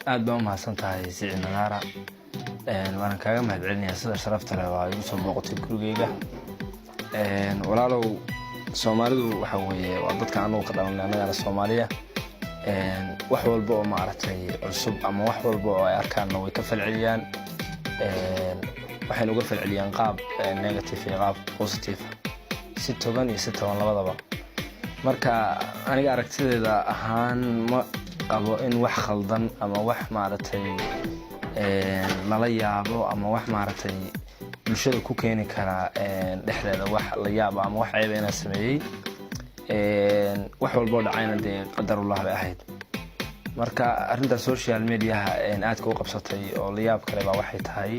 aad baan u mahadsantahay Siciid Nadaara waan kaaga mahadcelinayaa sida sharafta leh oo igu soo booqatay gurigeyga walaalow Soomaalidu waxa weeye waa dadka aanu ka dhalanay anaga Soomaaliya wax walba oo maaragtay cusub ama wax walba oo ay arkaan way ka falceliyaan waxay uga falceliyaan qaab negative iyo qaab positive si togan iyo si toban labadaba marka aniga aragtideeda ahaan ma qabo in wax khaldan ama wax maaragtay lala yaabo ama wax maaragtay bulshada ku keeni kara dhexdeeda wax la yaabo ama wax ceeb inay sameeyay wax walba oo dhacayna dee qadarullah bay ahayd marka arrinta social media aad ku qabsatay oo la yaab kale baa waxay tahay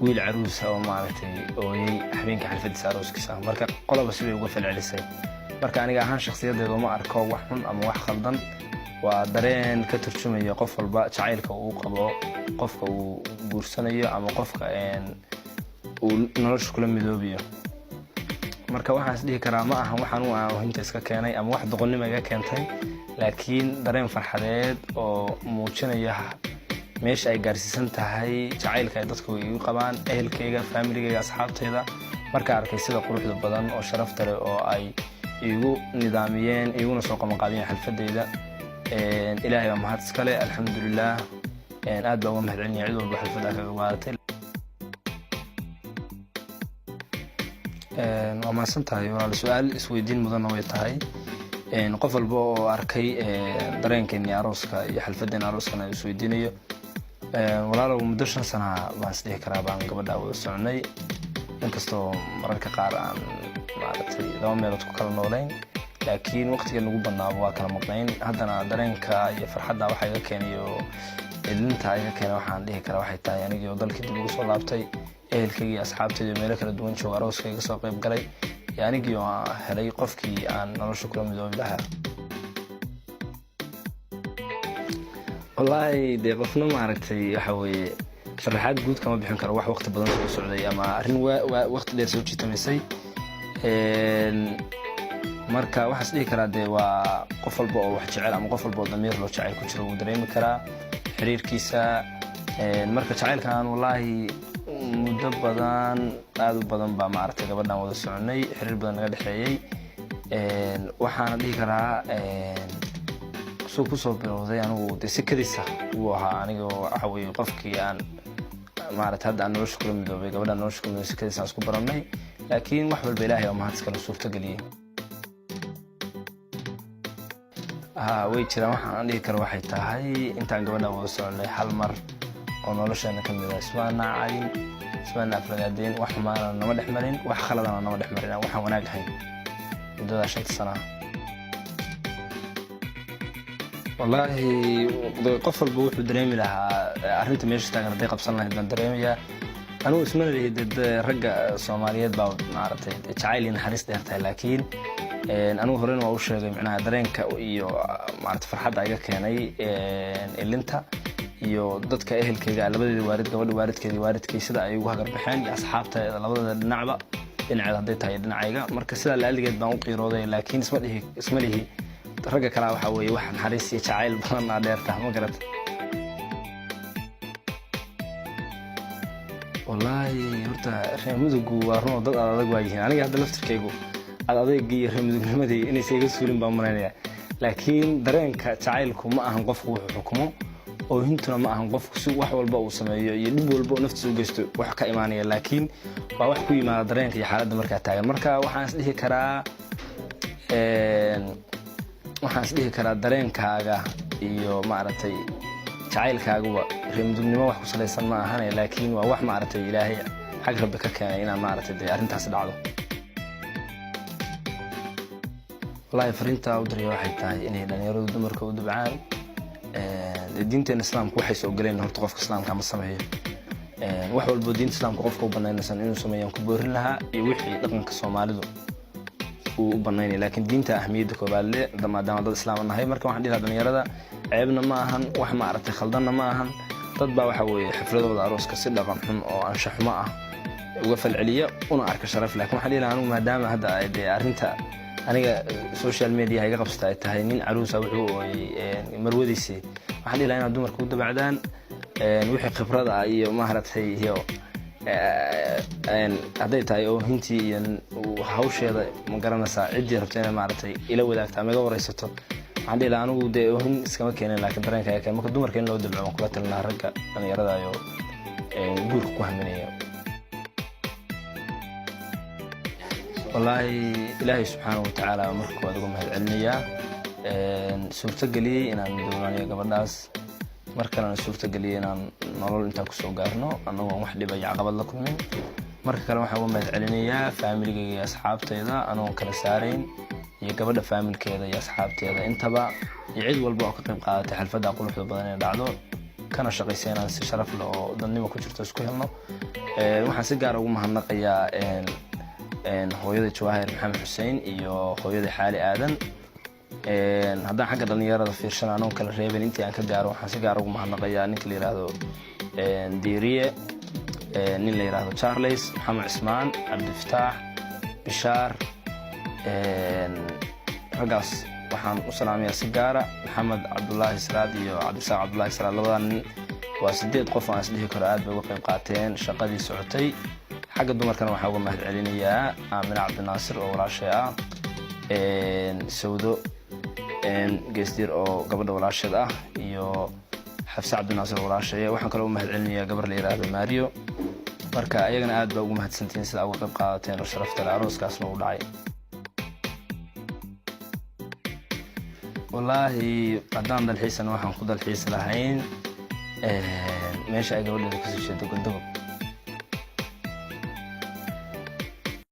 wiil caruus oo maaragtay ooyay habeenka xalfadiisa arooskiisa marka qolaba sidii uga falcelisay marka aniga ahaan shakhsiyadeedu ma arko wax xun ama wax khaldan waa dareen ka turjumaya qof walba jacaylka uu qabo qofka uu guursanayo ama qofka uu nolosha kula midoobiyo marka waxaan is dhihi karaa ma aha waxaan u aan inta iska keenay ama wax doqonnimo iga keentay laakiin dareen farxadeed oo muujinaya meesha ay gaarsiisan tahay jacaylka ay dadku igu qabaan ehelkayga familigayga asxaabtayda marka arkay sida quruxda badan oo sharafta leh oo ay igu nidaamiyeen iguna soo qabanqaabiyeen xalfadeyda ilaahay waa mahad iska leh alxamdulillaah aad baan uga mahadcelinayaa cid walba xalfadda kaga qaadatay waa mahadsantahay walaal su'aal isweydiin mudan way tahay qof walba oo arkay dareenkeennii arooska iyo xalfaddeena arooskana isweydiinayo walaalow muddo 5 sano baan is dhihi karaa baan gabadha wada soconay inkastoo mararka qaar aan maaragtay laba meelood ku kala noolayn laakiin waqtiga nagu badnaaba waa kala maqnayn haddana dareenka iyo farxadda waxa iga keenayo ilinta iga keenay waxaan dhihi karaa waxay tahay anigoo dalkii dib ugu soo laabtay ehelkayga iyo asxaabtayda meelo kala duwan jooga arooskayga soo qayb galay iyo anigii oo helay qofkii aan nolosha kula midoobi lahaa والله دي قفنا ما عرفتي حوي شرحات جود كما بيحن كرا وقت بدن سو سعودي اما arrin waqti dheer soo jiitamisay marka waxa is dhihi karaa de waa qof walba oo wax jecel ama qof walba oo damiir loo jecel ku jiro uu dareemi karaa xiriirkiisa marka jacaylkan wallahi muddo badan aad u badan baa maartay gabadhan wada soconay xiriir badan naga dhaxeeyay waxaan dhihi karaa soo ku soo bilowday anigu sikadiisa uu ahaa anigoo waxa weeye qofkii aan maaragtay hadda aan nolosha kula midoobay gabadha nolosha kula midoobay sikadiisa isku baranay laakiin wax walba ilaahay oo mahad iska suurto galiyay way jiraan waxaan dhihi karaa waxay tahay intaan gabadha wada soconay hal mar oo nolosheena ka mid ah ismaana aflagaadeen wax maana nama dhexmarin wax khaladana nama dhexmarin waxaan wanaag ahayn muddada 5 sano والله qof walba wuxuu dareemi lahaa arrinta meesha taagan haday qabsan lahayd baan dareemayaa anuu ismana leeyahay ragga Soomaaliyeed baa maaragtay jacayl iyo naxariis dheertahay laakiin anuu horena waa u sheegay macnaha dareenka iyo maaragtay farxadda iga keenay ilinta iyo dadka ehelkayga labadii waalid gabadha waalidkeedii sida ay ugu hagar baxeen iyo asxaabtayda labada dhinacba dhinaceeda haday tahay dhinacayga marka sida laaligeed baan u qiirooday laakiin isma lihi ragga kala waxa weeye wax naxariis iyo jacayl badan aan dheertaa ma garata wallahi horta reemudugu waa run dad adag waayihiin aniga hadda laftirkaygu adeeg iyo reemudugnimadi inay iga suulin baan mareynaya laakiin dareenka jacaylku ma ahan qofku wuxuu xukumo oo hintuna ma ahan qofku si wax walba uu sameeyo iyo dib walba oo naftiisa u geysto wax ka imaanaya laakiin waa wax ku yimaada dareenka iyo xaaladda markaa taagan marka waxaan is dhihi karaa dareenkaaga iyo maaragtay jacaylkaaguba reemudugnimo wax ku salaysan ma ahan laakiin waa wax maaragtay ilaahay xag rabbi ka keenay inaan maaragtay arrintaas dhacdo wallahi fariinta u diray waxay tahay inay dhalinyaradu dumarka u dubcaan diinteena islaamku waxay soo galeen horta qofka islaamka ma sameeyo wax walba diinta islaamku qofka u banaynaysan inuu sameeyo ku boorin lahaa iyo wixii dhaqanka Soomaalidu u banaynay laakiin diinta ahmiyadda koobaad leh maadaama dad islaam nahay marka waxaan dhihi lahaa dhalinyarada ceebna ma ahan wax ma aragtay khaldanna ma ahan dad baa waxa weeye xafladooda arooska si dhaqan xun oo anshax xumo ah uga falceliya una arka sharaf laakiin waxaan dhihi lahaa anigu maadaama hadda ay arrinta aniga social media iga qabsata ay tahay nin caruusa wuxuu ooyay marwadiisii waxaan dhihi lahaa inaad dumarka u dabacdaan wixii khibrada ah iyo maaragtay iyo hadday tahay oohintii iyo hawsheeda ma garanaysaa ciddii rabta inay maaragtay ila wadaagta ama iga waraysato waxaan dhihi lahaa anigu dee oohin iskama keenin laakiin dareenka ayaa keen marka dumarka in loo dabco waan kula talinaa ragga dhallinyarada iyo guurka ku haminaya wallaahi ilaahay subxaanahu watacaala marka waad uga mahadcelinayaa suurtageliyey inaan dowlaaniyo gabadhaas mar kalena suurtageliyey inaan nolol intaan kusoo gaarno annagoon wax dhibaya caqabad la kulmin marka kale waxaan uga mahadcelinayaa faamiligayga iyo asxaabteyda anagoon kala saarayn iyo gabadha faamilkeeda iyo asxaabteeda intaba iyo cid walba oo ka qayb qaadatay xalfadda quruxda badan ee dhacdo kana shaqaysay inaan si sharaf leh oo dadnimo ku jirto isku helno waxaan si gaar ugu mahadnaqayaa hooyada Jawaahir Maxamed Xuseen iyo hooyada Xaali Aadan haddaan xagga dhallinyarada fiirsana anoo kala reebin intii aan ka gaaro waxaan si gaar ugu mahadnaqayaa ninka la yiraahdo Diiriye nin la yiraahdo Charles Maxamed Cismaan Cabdifataax Bishaar ragaas waxaan u salaamayaa si gaara Maxamed Cabdullaahi Siraad iyo Cabdisaaq Cabdullaahi Siraad labadan nin waa 8 qof aan isdhihi karo aad bay uga qayb qaateen shaqadii socotay xagga dumarkana waxaan uga mahadcelinayaa Aamina Cabdinaasir oo walaashay ah Sawdo geesdiir oo gabadha walaasheed ah iyo Xafsa Cabdinaasir walaashay waxaan kaloo u mahadcelinayaa gabar la yiraahdo Maariyo marka ayagana aad bay ugu mahadsantiin sida uga qayb qaateen oo sharafta leh arooskaasna u dhacay wallaahi haddaan dalxiisana waxaan ku dalxiis lahayn meesha ay gabadheeda kasoo jeedo Galdogob